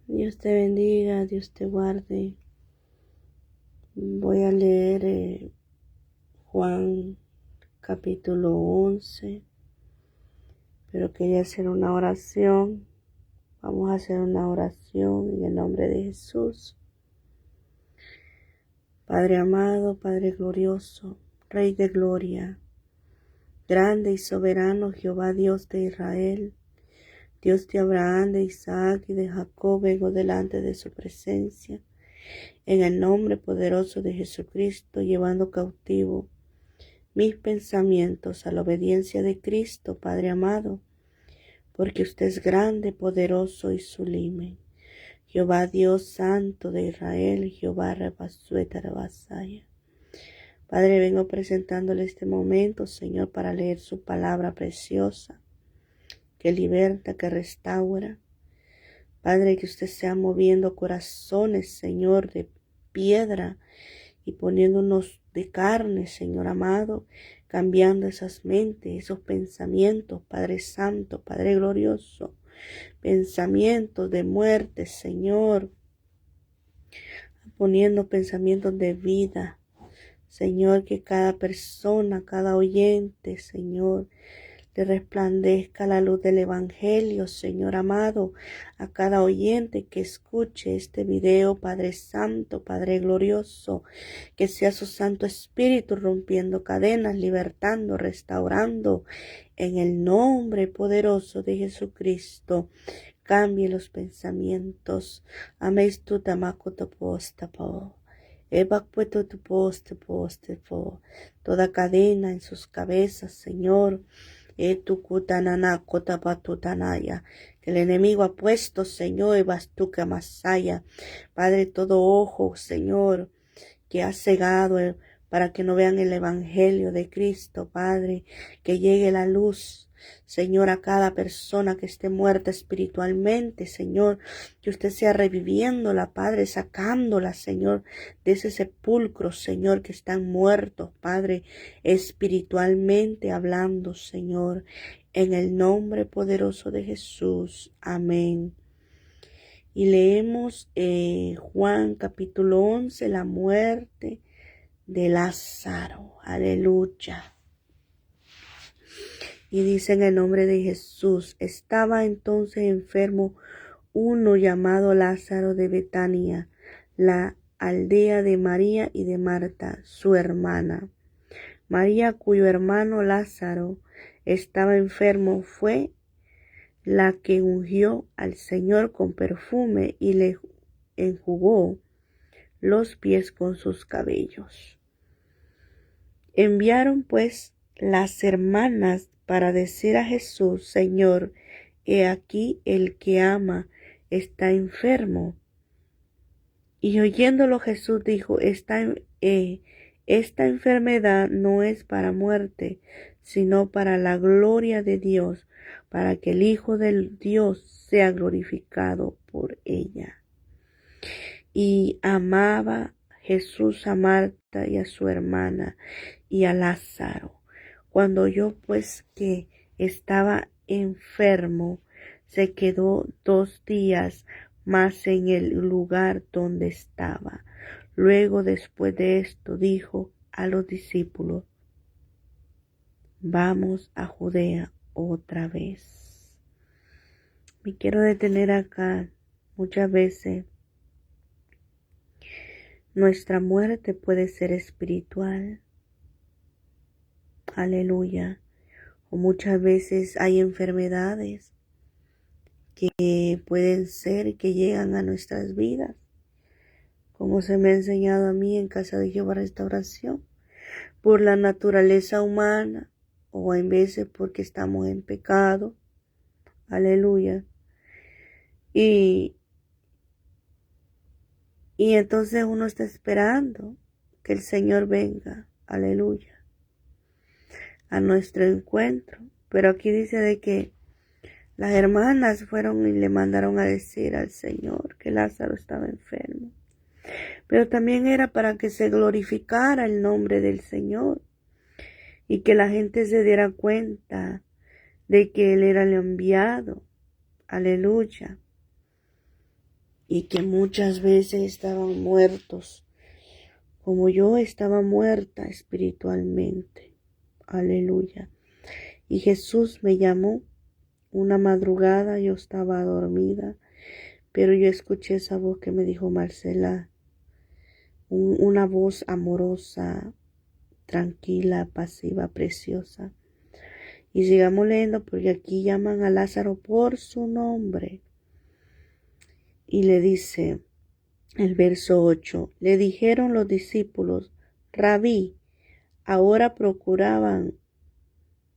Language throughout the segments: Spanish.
Dios te bendiga, Dios te guarde. Voy a leer Juan capítulo 11, pero quería hacer una oración. Vamos a hacer una oración en el nombre de Jesús. Padre amado, Padre glorioso, Rey de gloria, grande y soberano Jehová Dios de Israel, Dios de Abraham, de Isaac y de Jacob, vengo delante de su presencia. En el nombre poderoso de Jesucristo, llevando cautivo mis pensamientos a la obediencia de Cristo, Padre amado, porque usted es grande, poderoso y sublime. Jehová Dios Santo de Israel, Jehová Rabasueta Rabasaya. Padre, vengo presentándole este momento, Señor, para leer su palabra preciosa, que liberta, que restaura. Padre, que usted sea moviendo corazones, Señor, de piedra y poniéndonos de carne, Señor amado, cambiando esas mentes, esos pensamientos, Padre Santo, Padre glorioso, pensamientos de muerte, Señor, poniendo pensamientos de vida, Señor, que cada persona, cada oyente, Señor, le resplandezca la luz del Evangelio, Señor amado, a cada oyente que escuche este video, Padre Santo, Padre glorioso, que sea su Santo Espíritu rompiendo cadenas, libertando, restaurando, en el nombre poderoso de Jesucristo. Cambie los pensamientos. Améis tu tamaco posta po. Evacueto tu poste po. Toda cadena en sus cabezas, Señor. Tu kutanana kotapatutanaya. Que el enemigo ha puesto, Señor, Evastuca Masaya. Padre, todo ojo, Señor, que ha cegado para que no vean el Evangelio de Cristo, Padre, que llegue la luz, Señor, a cada persona que esté muerta espiritualmente, Señor, que usted sea reviviéndola, Padre, sacándola, Señor, de ese sepulcro, Señor, que están muertos, Padre, espiritualmente hablando, Señor, en el nombre poderoso de Jesús. Amén. Y leemos Juan capítulo 11, la muerte de Lázaro. Aleluya. Y dice en el nombre de Jesús, estaba entonces enfermo uno llamado Lázaro de Betania, la aldea de María y de Marta, su hermana. María, cuyo hermano Lázaro estaba enfermo, fue la que ungió al Señor con perfume y le enjugó los pies con sus cabellos. Enviaron pues las hermanas para decir a Jesús, Señor, he aquí el que ama está enfermo. Y oyéndolo Jesús dijo, esta enfermedad no es para muerte, sino para la gloria de Dios, para que el Hijo del Dios sea glorificado por ella. Y amaba Jesús a Marta y a su hermana y a Lázaro. Cuando oyó pues que estaba enfermo, se quedó 2 días más en el lugar donde estaba. Luego, después de esto, dijo a los discípulos, vamos a Judea otra vez. Me quiero detener acá. Muchas veces nuestra muerte puede ser espiritual. Aleluya. O muchas veces hay enfermedades que pueden ser que llegan a nuestras vidas, como se me ha enseñado a mí en Casa de Jehová Restauración, por la naturaleza humana o en veces porque estamos en pecado. Aleluya. Y entonces uno está esperando que el Señor venga. Aleluya. A nuestro encuentro. Pero aquí dice de que las hermanas fueron y le mandaron a decir al Señor que Lázaro estaba enfermo. Pero también era para que se glorificara el nombre del Señor y que la gente se diera cuenta de que Él era el enviado. Aleluya. y que muchas veces estaban muertos, como yo estaba muerta espiritualmente. Aleluya. Y Jesús me llamó una madrugada, yo estaba dormida, pero yo escuché esa voz que me dijo: Marcela, una voz amorosa, tranquila, pasiva, preciosa. Y sigamos leyendo porque aquí llaman a Lázaro por su nombre. Y le dice el verso 8, le dijeron los discípulos: Rabí, ahora procuraban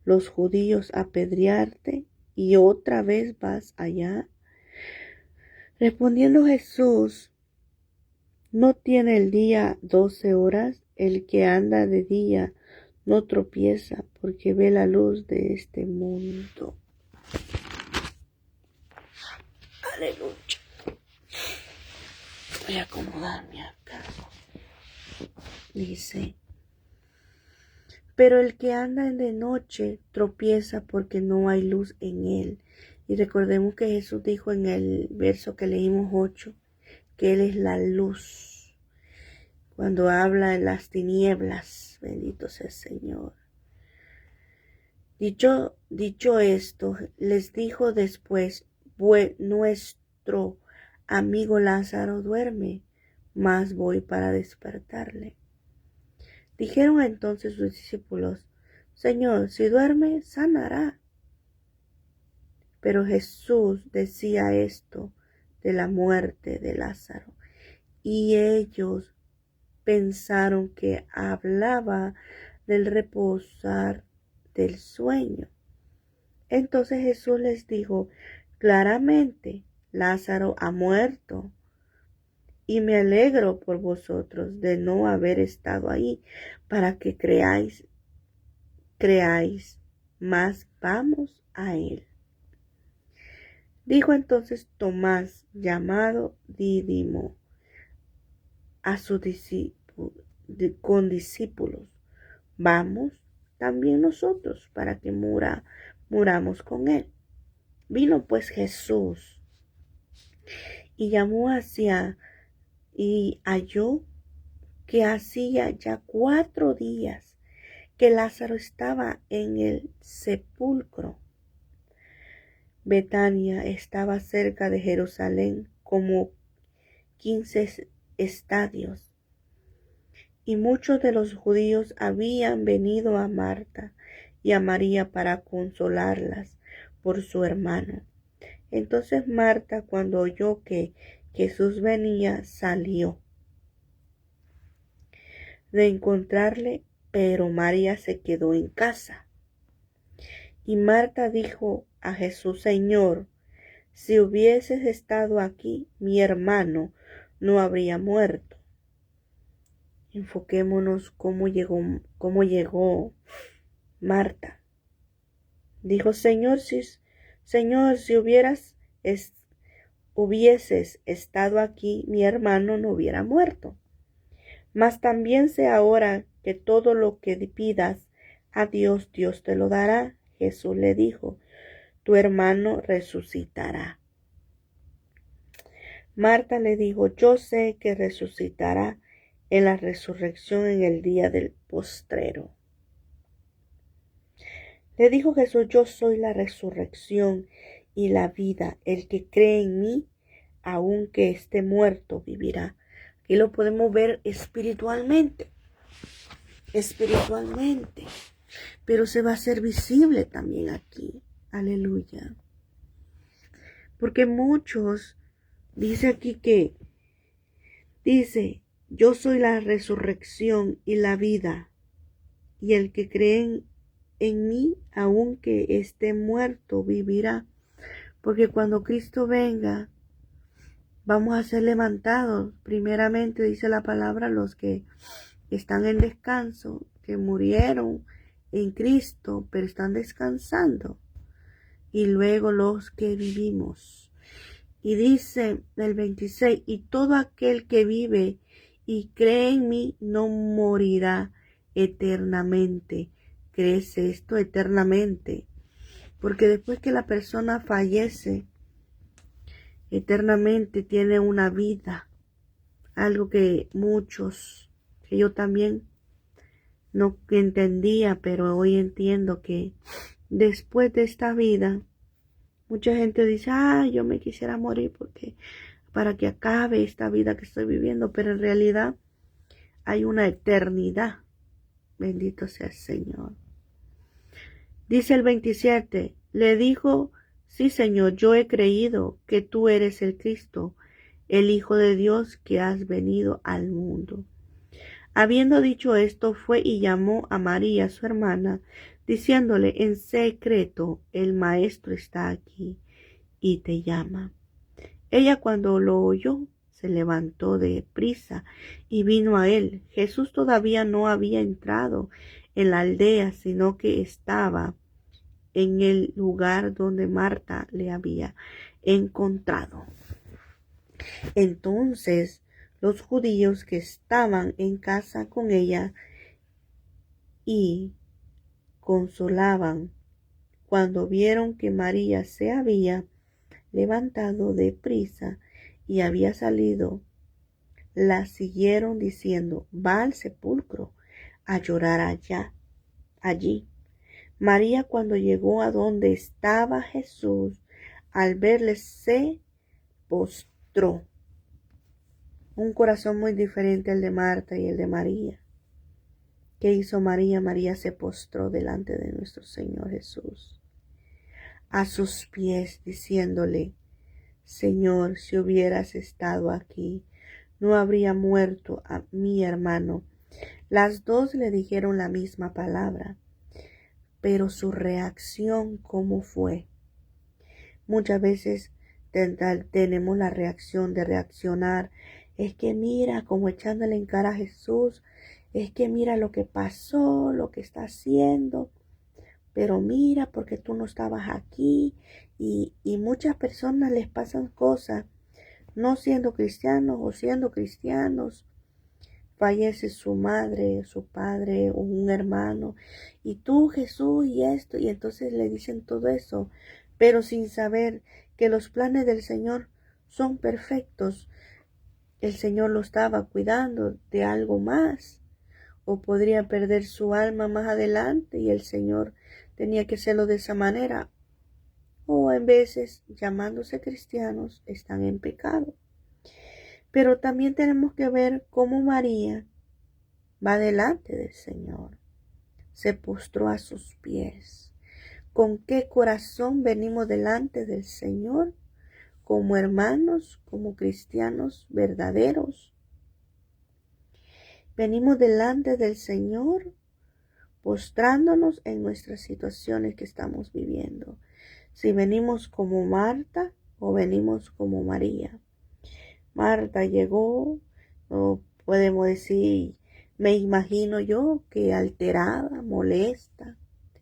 los judíos apedrearte y otra vez vas allá. Respondiendo Jesús: ¿no tiene el día 12 horas? El que anda de día no tropieza porque ve la luz de este mundo. Aleluya. Voy a acomodarme acá. Dice: pero el que anda de noche tropieza porque no hay luz en él. Y recordemos que Jesús dijo en el verso que leímos 8, que Él es la luz. Cuando habla en las tinieblas, bendito sea el Señor. Dicho esto, les dijo después: nuestro amigo Lázaro duerme, mas voy para despertarle. Dijeron entonces sus discípulos: Señor, si duerme, sanará. Pero Jesús decía esto de la muerte de Lázaro, y ellos pensaron que hablaba del reposar del sueño. Entonces Jesús les dijo claramente: Lázaro ha muerto, y me alegro por vosotros de no haber estado ahí, para que creáis, mas vamos a él. Dijo entonces Tomás, llamado Dídimo, a sus discípulos: vamos también nosotros para que muramos con él. Vino pues Jesús y llamó y halló que hacía ya 4 días que Lázaro estaba en el sepulcro. Betania estaba cerca de Jerusalén, como 15 estadios, y muchos de los judíos habían venido a Marta y a María para consolarlas por su hermano. Entonces Marta, cuando oyó que Jesús venía, salió de encontrarle, pero María se quedó en casa. Y Marta dijo a Jesús: Señor, si hubieses estado aquí, mi hermano no habría muerto. Enfoquémonos cómo llegó Marta. Dijo: Señor, si hubieses estado aquí, mi hermano no hubiera muerto. Mas también sé ahora que todo lo que pidas a Dios, Dios te lo dará. Jesús le dijo: tu hermano resucitará. Marta le dijo: yo sé que resucitará en la resurrección en el día del postrero. Le dijo Jesús: yo soy la resurrección y la vida. El que cree en mí, aunque esté muerto, vivirá. Aquí lo podemos ver espiritualmente, pero se va a hacer visible también aquí. Aleluya. Porque muchos, dice yo soy la resurrección y la vida, y el que cree en mí, aunque esté muerto, vivirá. Porque cuando Cristo venga, vamos a ser levantados. Primeramente dice la palabra: los que están en descanso, que murieron en Cristo, pero están descansando. Y luego los que vivimos. Y dice el 26, y todo aquel que vive y cree en mí no morirá eternamente. ¿Crees esto? Eternamente. Porque después que la persona fallece, eternamente tiene una vida. Algo que muchos, que yo también no entendía, pero hoy entiendo que después de esta vida, mucha gente dice, yo me quisiera morir porque para que acabe esta vida que estoy viviendo, pero en realidad hay una eternidad. Bendito sea el Señor. Dice el 27, le dijo, sí Señor, yo he creído que tú eres el Cristo, el Hijo de Dios que has venido al mundo. Habiendo dicho esto, fue y llamó a María, su hermana, diciéndole en secreto, el Maestro está aquí y te llama. Ella cuando lo oyó, se levantó de prisa y vino a él. Jesús todavía no había entrado en la aldea, sino que estaba en el lugar donde Marta le había encontrado. Entonces los judíos que estaban en casa con ella y consolaban, cuando vieron que María se había levantado de prisa y había salido, la siguieron diciendo, va al sepulcro a llorar allí. María cuando llegó a donde estaba Jesús, al verle se postró. Un corazón muy diferente al de Marta y el de María. ¿Qué hizo María? María se postró delante de nuestro Señor Jesús, a sus pies, diciéndole, Señor, si hubieras estado aquí, no habría muerto a mi hermano. Las dos le dijeron la misma palabra, pero su reacción, ¿cómo fue? Muchas veces tenemos la reacción de reaccionar. Es que mira, como echándole en cara a Jesús, es que mira lo que pasó, lo que está haciendo, pero mira porque tú no estabas aquí. Y muchas personas les pasan cosas, no siendo cristianos o siendo cristianos. Fallece su madre, su padre o un hermano, y tú Jesús y esto, y entonces le dicen todo eso, pero sin saber que los planes del Señor son perfectos. El Señor lo estaba cuidando de algo más, o podría perder su alma más adelante y el Señor tenía que hacerlo de esa manera, o en veces llamándose cristianos están en pecado. Pero también tenemos que ver cómo María va delante del Señor, se postró a sus pies. ¿Con qué corazón venimos delante del Señor? Como hermanos, como cristianos verdaderos. Venimos delante del Señor postrándonos en nuestras situaciones que estamos viviendo. Si venimos como Marta o venimos como María. Marta llegó, no podemos decir, me imagino yo que alterada, molesta,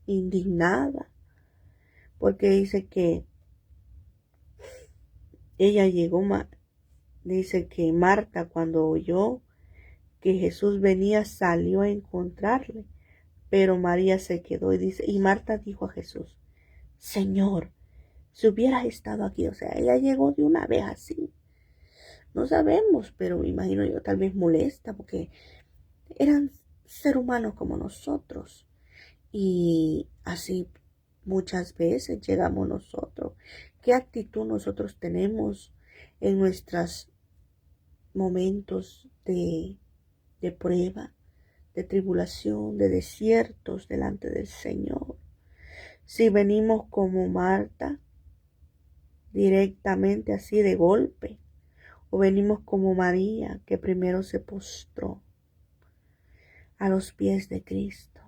indignada, porque dice que ella llegó, dice que Marta cuando oyó que Jesús venía salió a encontrarle, pero María se quedó y dice, y Marta dijo a Jesús, Señor, si hubieras estado aquí, o sea, ella llegó de una vez así. No sabemos, pero me imagino yo tal vez molesta porque eran seres humanos como nosotros. Y así muchas veces llegamos nosotros. ¿Qué actitud nosotros tenemos en nuestros momentos de prueba, de tribulación, de desiertos delante del Señor? Si venimos como Marta, directamente así de golpe, o venimos como María, que primero se postró a los pies de Cristo.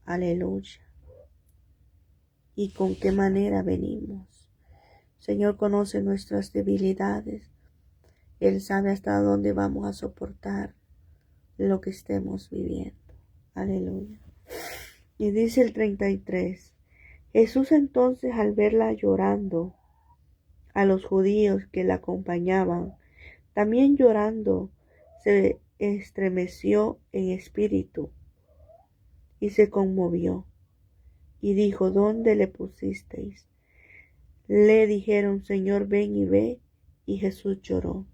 Aleluya. ¿Y con qué manera venimos? Señor conoce nuestras debilidades. Él sabe hasta dónde vamos a soportar lo que estemos viviendo. Aleluya. Y dice el 33. Jesús entonces al verla llorando, a los judíos que la acompañaban, también llorando, se estremeció en espíritu y se conmovió y dijo, ¿dónde le pusisteis? Le dijeron, Señor, ven y ve. y Jesús lloró.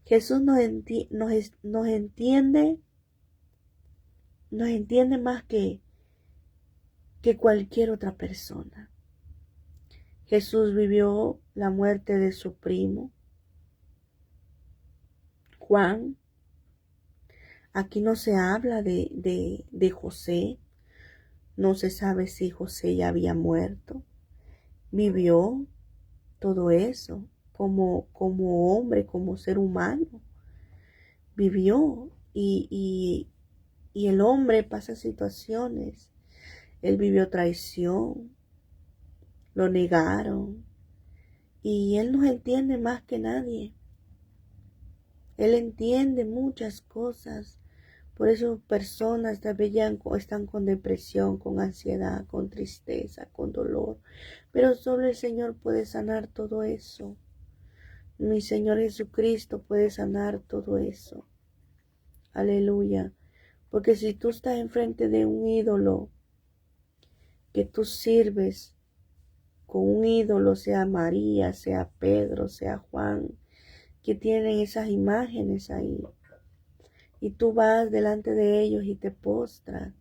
Jesús nos entiende más que cualquier otra persona. Jesús vivió la muerte de su primo, Juan. Aquí no se habla de José. No se sabe si José ya había muerto. Vivió todo eso como hombre, como ser humano. Vivió y el hombre pasa situaciones. Él vivió traición, lo negaron y él nos entiende más que nadie. Él entiende muchas cosas. Por eso personas tal vez ya están con depresión, con ansiedad, con tristeza, con dolor. Pero solo el Señor puede sanar todo eso. Mi Señor Jesucristo puede sanar todo eso. Aleluya. Porque si tú estás enfrente de un ídolo que tú sirves, con un ídolo, sea María, sea Pedro, sea Juan, que tienen esas imágenes ahí, y tú vas delante de ellos y te postras,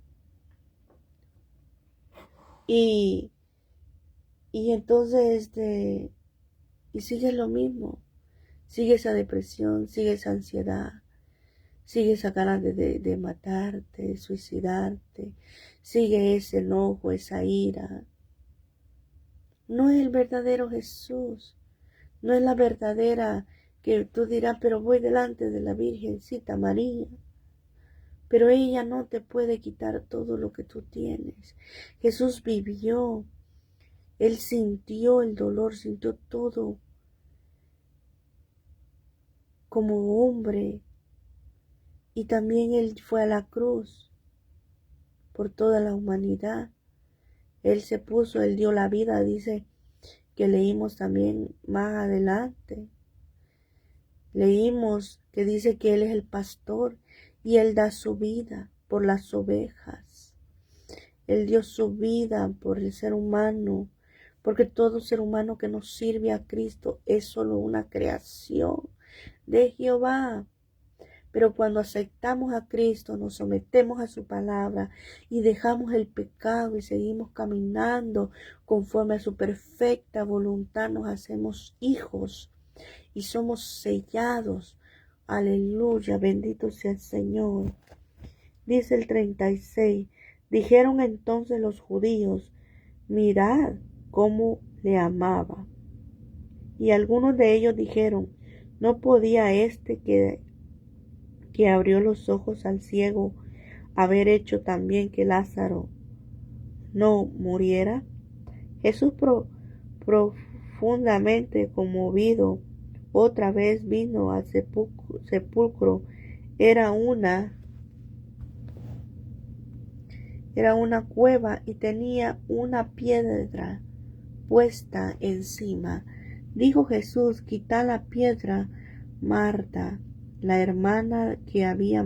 y entonces y sigues lo mismo, sigue esa depresión, sigue esa ansiedad, sigue esa ganas de matarte, de suicidarte, sigue ese enojo, esa ira. No es el verdadero Jesús, no es la verdadera que tú dirás, pero voy delante de la Virgencita María. Pero ella no te puede quitar todo lo que tú tienes. Jesús vivió, Él sintió el dolor, sintió todo como hombre. Y también Él fue a la cruz por toda la humanidad. Él se puso, Él dio la vida, dice que leímos también más adelante. Leímos que dice que Él es el pastor y Él da su vida por las ovejas. Él dio su vida por el ser humano, porque todo ser humano que no sirve a Cristo es solo una creación de Jehová. Pero cuando aceptamos a Cristo, nos sometemos a su palabra y dejamos el pecado y seguimos caminando conforme a su perfecta voluntad, nos hacemos hijos y somos sellados. Aleluya, bendito sea el Señor. Dice el 36, dijeron entonces los judíos, mirad cómo le amaba. Y algunos de ellos dijeron, ¿no podía este que abrió los ojos al ciego haber hecho también que Lázaro no muriera? Jesús profundamente conmovido otra vez vino al sepulcro. Era una cueva y tenía una piedra puesta encima. Dijo Jesús, quitad la piedra. Marta, la hermana del que había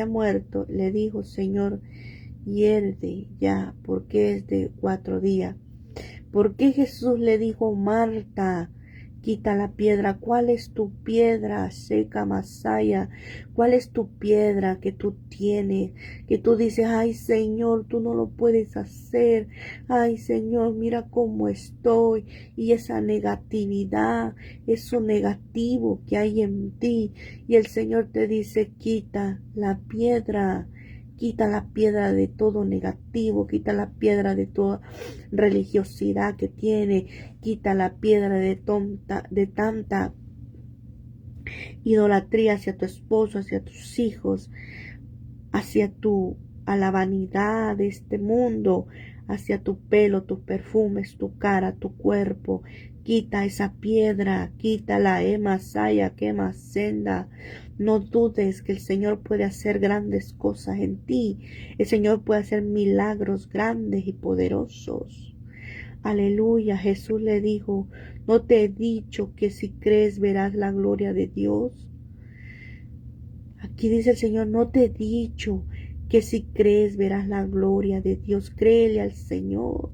muerto, le dijo, Señor, hiede ya, porque es de 4 días. ¿Por qué Jesús le dijo, Marta, quita la piedra? ¿Cuál es tu piedra, seca Masaya? ¿Cuál es tu piedra que tú tienes? Que tú dices, ay Señor, tú no lo puedes hacer. Ay Señor, mira cómo estoy. Y esa negatividad, eso negativo que hay en ti. Y el Señor te dice, quita la piedra. Quita la piedra de todo negativo, quita la piedra de toda religiosidad que tiene, quita la piedra de tanta idolatría hacia tu esposo, hacia tus hijos, a la vanidad de este mundo, hacia tu pelo, tus perfumes, tu cara, tu cuerpo. Quita esa piedra, quítala, Masaya, quema senda. No dudes que el Señor puede hacer grandes cosas en ti. El Señor puede hacer milagros grandes y poderosos. Aleluya. Jesús le dijo, ¿no te he dicho que si crees verás la gloria de Dios? Aquí dice el Señor, ¿no te he dicho que si crees verás la gloria de Dios? Créele al Señor.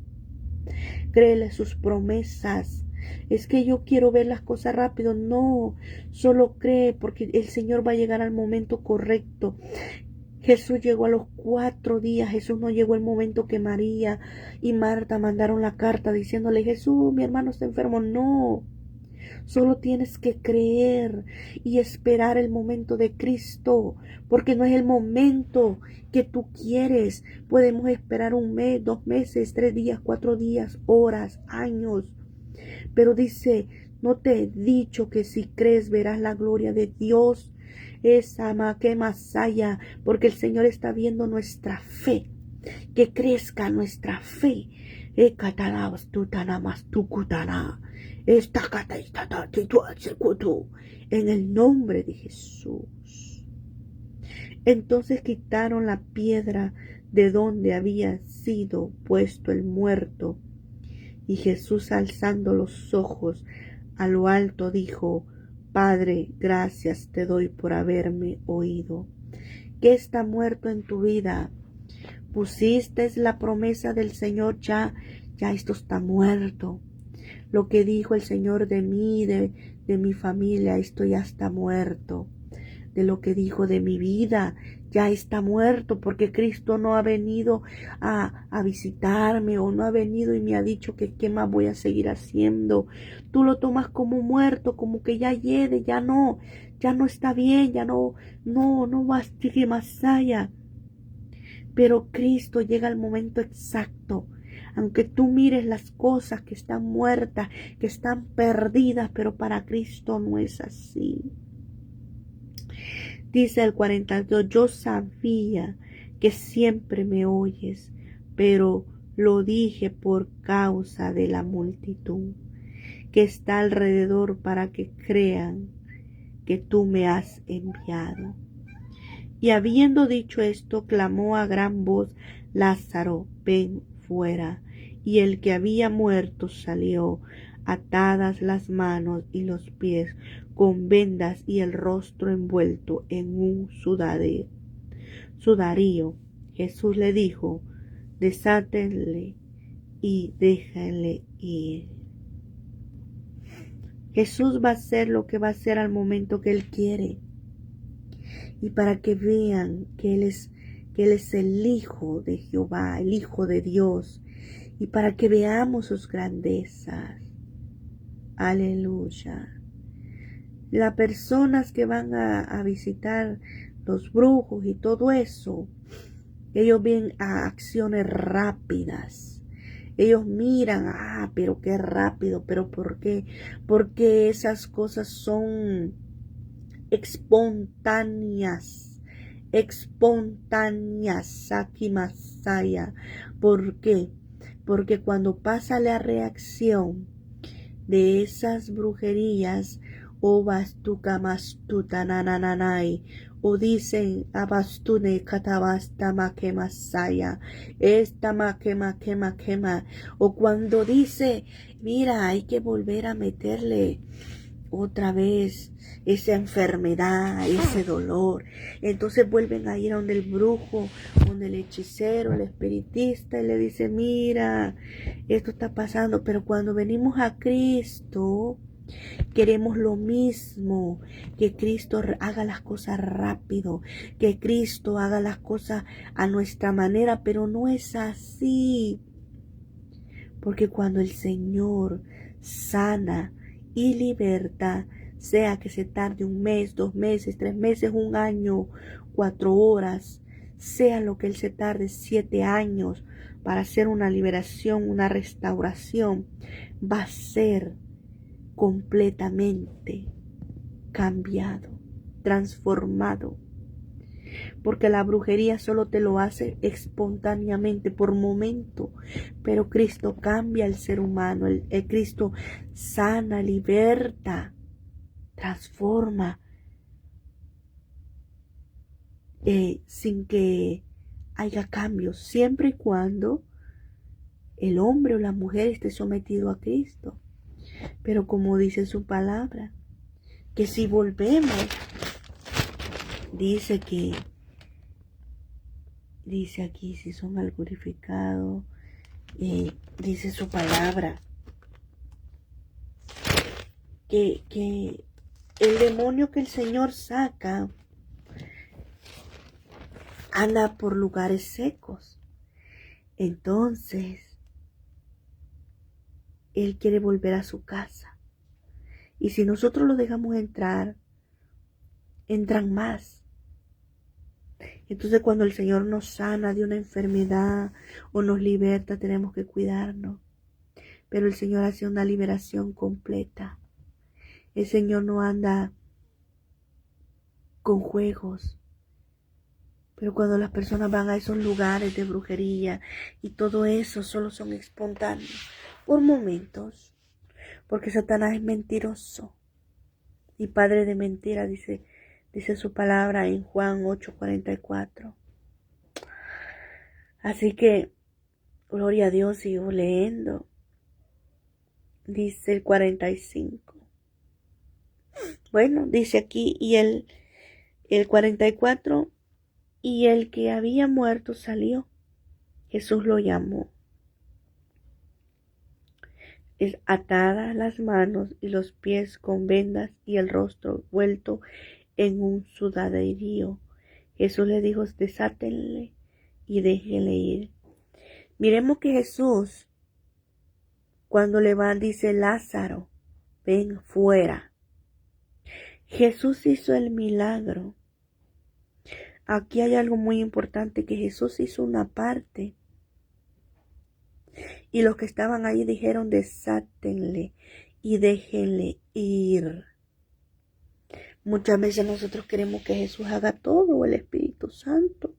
créele sus promesas. Es que yo quiero ver las cosas rápido. No, solo cree porque el Señor va a llegar al momento correcto. Jesús llegó a los 4 días. Jesús no llegó el momento que María y Marta mandaron la carta diciéndole, Jesús, mi hermano está enfermo. No, solo tienes que creer y esperar el momento de Cristo, porque no es el momento que tú quieres. Podemos esperar 1 mes, 2 meses, 3 días, 4 días, horas, años. Pero dice, no te he dicho que si crees verás la gloria de Dios. Esa que masaya, porque el Señor está viendo nuestra fe, que crezca nuestra fe. En el nombre de Jesús. Entonces quitaron la piedra de donde había sido puesto el muerto. Y Jesús, alzando los ojos a lo alto, dijo, Padre, gracias te doy por haberme oído. ¿Qué está muerto en tu vida? Pusiste la promesa del Señor, ya esto está muerto. Lo que dijo el Señor de mí, de mi familia, esto ya está muerto. De lo que dijo de mi vida, ya está muerto, porque Cristo no ha venido a visitarme, o no ha venido y me ha dicho que qué más voy a seguir haciendo. Tú lo tomas como muerto, como que ya hiede, ya no está bien, ya no va a seguir más allá. Pero Cristo llega al momento exacto. Aunque tú mires las cosas que están muertas, que están perdidas, pero para Cristo no es así. Dice el 42, yo sabía que siempre me oyes, pero lo dije por causa de la multitud que está alrededor, para que crean que tú me has enviado. Y habiendo dicho esto, clamó a gran voz, Lázaro, ven fuera. Y el que había muerto salió, atadas las manos y los pies, con vendas y el rostro envuelto en un sudario. Jesús le dijo, desátenle y déjenle ir. Jesús va a hacer lo que va a hacer al momento que Él quiere. Y para que vean que Él es el Hijo de Jehová, el Hijo de Dios. Y para que veamos sus grandezas. Aleluya. Las personas que van a visitar los brujos y todo eso, ellos ven a acciones rápidas. Ellos miran, pero qué rápido, pero ¿por qué? Porque esas cosas son espontáneas, Saki Masaya. ¿Por qué? Porque cuando pasa la reacción de esas brujerías, o bastuka mastuta nanananai, o dicen abastune katabasta makemasaya, esta maquema, o cuando dice, mira, hay que volver a meterle otra vez esa enfermedad, ese dolor. Entonces vuelven a ir a donde el brujo, donde el hechicero, el espiritista, y le dice, mira, esto está pasando. Pero cuando venimos a Cristo, queremos lo mismo, que Cristo haga las cosas rápido, que Cristo haga las cosas a nuestra manera, pero no es así. Porque cuando el Señor sana y liberta, sea que se tarde 1 mes, 2 meses, 3 meses, 1 año, 4 horas, sea lo que Él se tarde 7 años para hacer una liberación, una restauración, va a ser completamente cambiado, transformado. Porque la brujería solo te lo hace espontáneamente, por momento. Pero Cristo cambia al ser humano. El Cristo sana, liberta, transforma. Sin que haya cambios. Siempre y cuando el hombre o la mujer esté sometido a Cristo. Pero como dice su palabra, que si volvemos, dice aquí, si son al glorificado, Dice su palabra que el demonio que el Señor saca anda por lugares secos. Entonces, Él quiere volver a su casa. Y si nosotros lo dejamos entrar, entran más. Entonces cuando el Señor nos sana de una enfermedad o nos liberta, tenemos que cuidarnos. Pero el Señor hace una liberación completa. El Señor no anda con juegos. Pero cuando las personas van a esos lugares de brujería y todo eso, solo son espontáneos por momentos. Porque Satanás es mentiroso y padre de mentira, dice su palabra en Juan 8:44. Así que, gloria a Dios, sigo leyendo. Dice el 45. Bueno, dice aquí, y el 44, y el que había muerto salió. Jesús lo llamó. Es atadas las manos y los pies con vendas y el rostro vuelto en un sudaderío. Jesús le dijo, desátenle y déjenle ir. Miremos que Jesús, cuando le va, dice, Lázaro, ven fuera. Jesús hizo el milagro. Aquí hay algo muy importante, que Jesús hizo una parte. Y los que estaban ahí dijeron, desátenle y déjenle ir. Muchas veces nosotros queremos que Jesús haga todo, o el Espíritu Santo,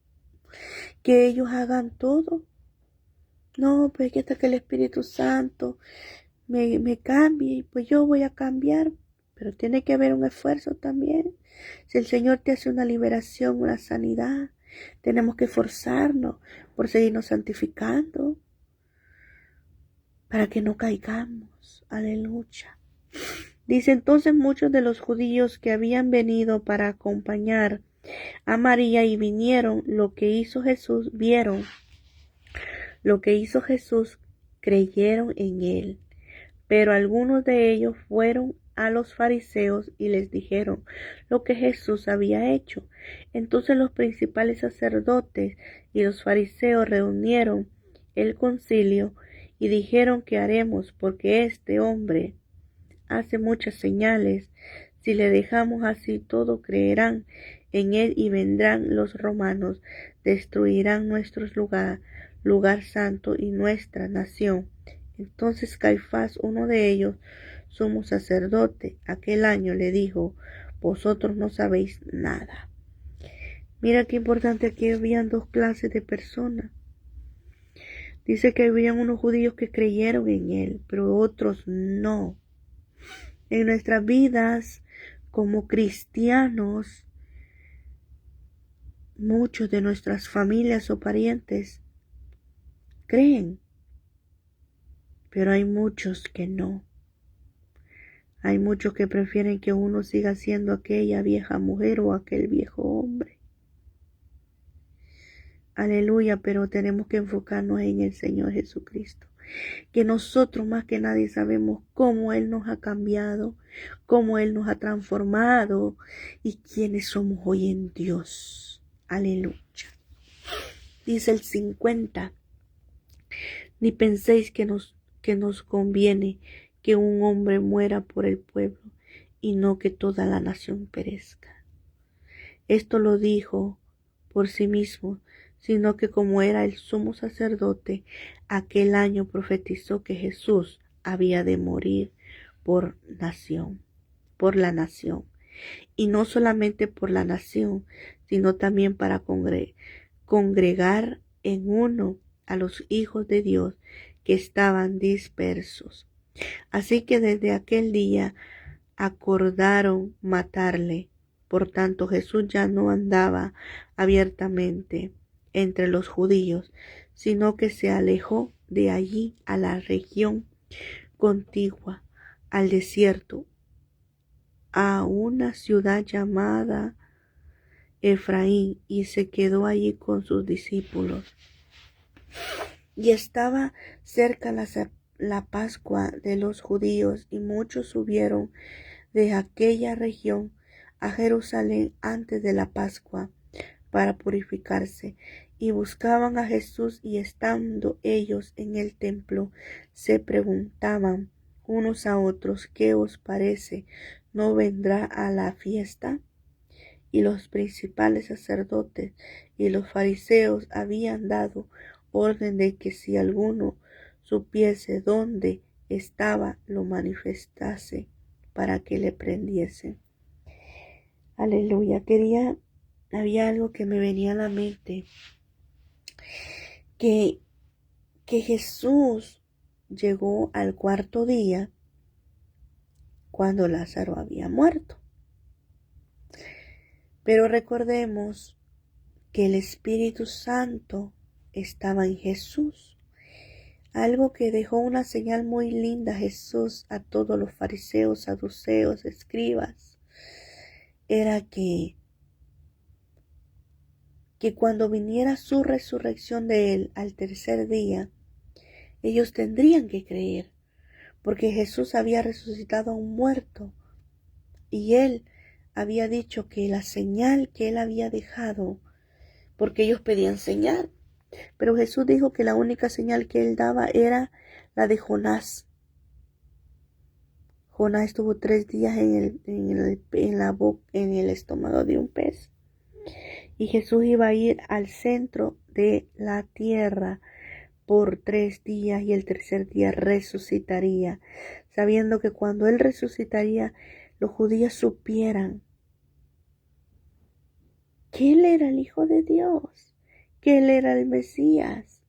que ellos hagan todo. No, pues que hasta que el Espíritu Santo me cambie, pues yo voy a cambiar. Pero tiene que haber un esfuerzo también. Si el Señor te hace una liberación, una sanidad, tenemos que esforzarnos por seguirnos santificando para que no caigamos. Aleluya. Dice, entonces muchos de los judíos que habían venido para acompañar a María y vieron lo que hizo Jesús, creyeron en él. Pero algunos de ellos fueron a los fariseos y les dijeron lo que Jesús había hecho. Entonces los principales sacerdotes y los fariseos reunieron el concilio y dijeron, ¿qué haremos? Porque este hombre hace muchas señales. Si le dejamos así, todos creerán en él y vendrán los romanos, destruirán nuestro lugar santo y nuestra nación. Entonces Caifás, uno de ellos, sumo sacerdote, aquel año le dijo, vosotros no sabéis nada. Mira qué importante, aquí habían dos clases de personas. Dice que habían unos judíos que creyeron en él, pero otros no. En nuestras vidas como cristianos, muchos de nuestras familias o parientes creen, pero hay muchos que no. Hay muchos que prefieren que uno siga siendo aquella vieja mujer o aquel viejo hombre. Aleluya, pero tenemos que enfocarnos en el Señor Jesucristo. Que nosotros más que nadie sabemos cómo Él nos ha cambiado, cómo Él nos ha transformado y quiénes somos hoy en Dios. Aleluya. Dice el 50. Ni penséis que nos conviene que un hombre muera por el pueblo y no que toda la nación perezca. Esto lo dijo por sí mismo, sino que como era el sumo sacerdote, aquel año profetizó que Jesús había de morir por la nación, y no solamente por la nación, sino también para congregar en uno a los hijos de Dios que estaban dispersos. Así que desde aquel día acordaron matarle. Por tanto, Jesús ya no andaba abiertamente entre los judíos, sino que se alejó de allí a la región contigua, al desierto, a una ciudad llamada Efraín, y se quedó allí con sus discípulos. Y estaba cerca la Pascua de los judíos, y muchos subieron de aquella región a Jerusalén antes de la Pascua para purificarse, y buscaban a Jesús, y estando ellos en el templo, se preguntaban unos a otros: ¿qué os parece? ¿No vendrá a la fiesta? Y los principales sacerdotes y los fariseos habían dado orden de que si alguno supiese dónde estaba, lo manifestase para que le prendiesen. Aleluya. Había algo que me venía a la mente, que Jesús llegó al cuarto día cuando Lázaro había muerto. Pero recordemos que el Espíritu Santo estaba en Jesús. Algo que dejó una señal muy linda Jesús a todos los fariseos, saduceos, escribas, era que cuando viniera su resurrección de él al tercer día, ellos tendrían que creer, porque Jesús había resucitado a un muerto, y él había dicho que la señal que él había dejado, porque ellos pedían señal, pero Jesús dijo que la única señal que él daba era la de Jonás. Jonás estuvo 3 días en el estómago de un pez. Y Jesús iba a ir al centro de la tierra por 3 días, y el tercer día resucitaría, sabiendo que cuando él resucitaría, los judíos supieran que él era el Hijo de Dios, que él era el Mesías.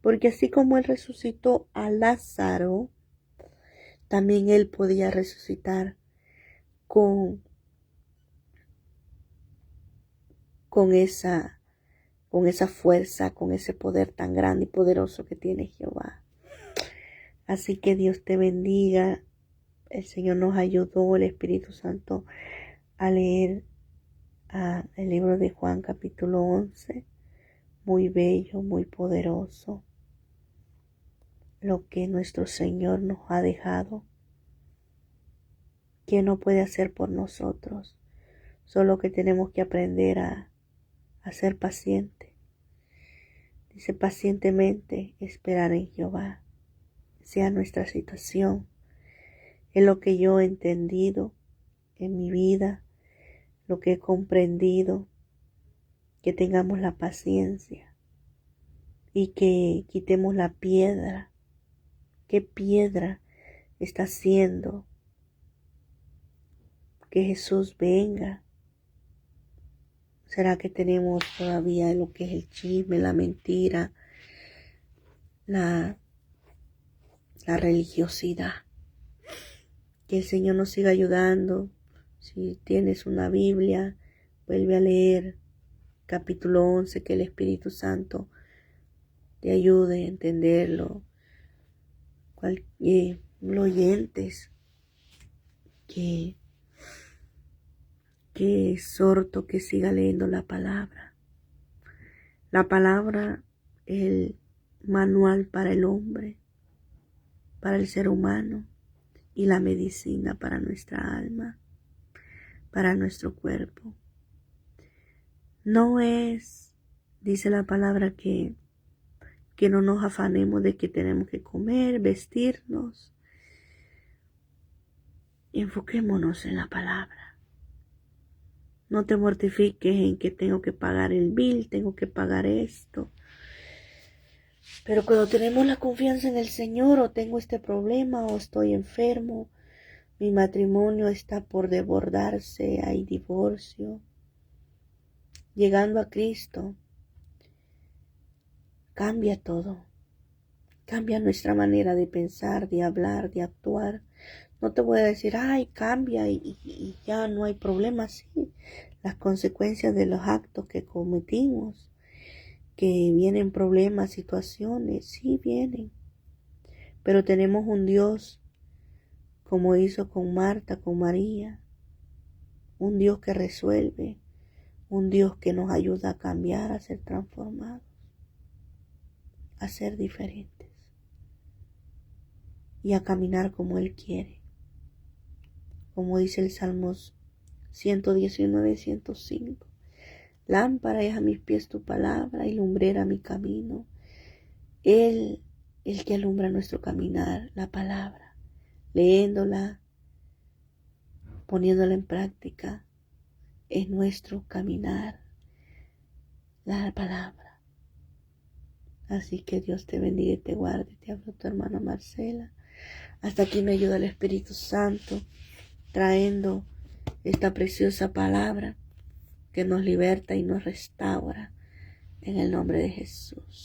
Porque así como él resucitó a Lázaro, también él podía resucitar con esa fuerza, con ese poder tan grande y poderoso que tiene Jehová. Así que Dios te bendiga. El Señor nos ayudó, el Espíritu Santo, a leer el libro de Juan capítulo 11. Muy bello, muy poderoso. Lo que nuestro Señor nos ha dejado. ¿Qué no puede hacer por nosotros? Solo que tenemos que aprender a ser paciente. Dice: pacientemente esperar en Jehová. Sea nuestra situación. Es lo que yo he entendido en mi vida, lo que he comprendido, que tengamos la paciencia y que quitemos la piedra. ¿Qué piedra está haciendo que Jesús venga? ¿Será que tenemos todavía lo que es el chisme, la mentira, la religiosidad? Que el Señor nos siga ayudando. Si tienes una Biblia, vuelve a leer capítulo 11, que el Espíritu Santo te ayude a entenderlo. Los oyentes, que exhorto que siga leyendo la palabra. La palabra es el manual para el hombre, para el ser humano, y la medicina para nuestra alma, para nuestro cuerpo. No es, dice la palabra, que no nos afanemos de que tenemos que comer, vestirnos. Enfoquémonos en la palabra. No te mortifiques en que tengo que pagar el bill, tengo que pagar esto. Pero cuando tenemos la confianza en el Señor, o tengo este problema, o estoy enfermo, mi matrimonio está por desbordarse, hay divorcio, llegando a Cristo, cambia todo. Cambia nuestra manera de pensar, de hablar, de actuar. No te voy a decir: ay, cambia y ya no hay problema. Sí, las consecuencias de los actos que cometimos, que vienen problemas, situaciones, sí vienen. Pero tenemos un Dios, como hizo con Marta, con María, un Dios que resuelve, un Dios que nos ayuda a cambiar, a ser transformados. a ser diferentes y a caminar como Él quiere. Como dice el Salmos 119, 105. Lámpara es a mis pies tu palabra y lumbrera mi camino. Él, el que alumbra nuestro caminar, la palabra, leyéndola, poniéndola en práctica, es nuestro caminar, la palabra. Así que Dios te bendiga y te guarde. Te hablo tu hermana Marcela. Hasta aquí me ayuda el Espíritu Santo, trayendo esta preciosa palabra que nos liberta y nos restaura en el nombre de Jesús.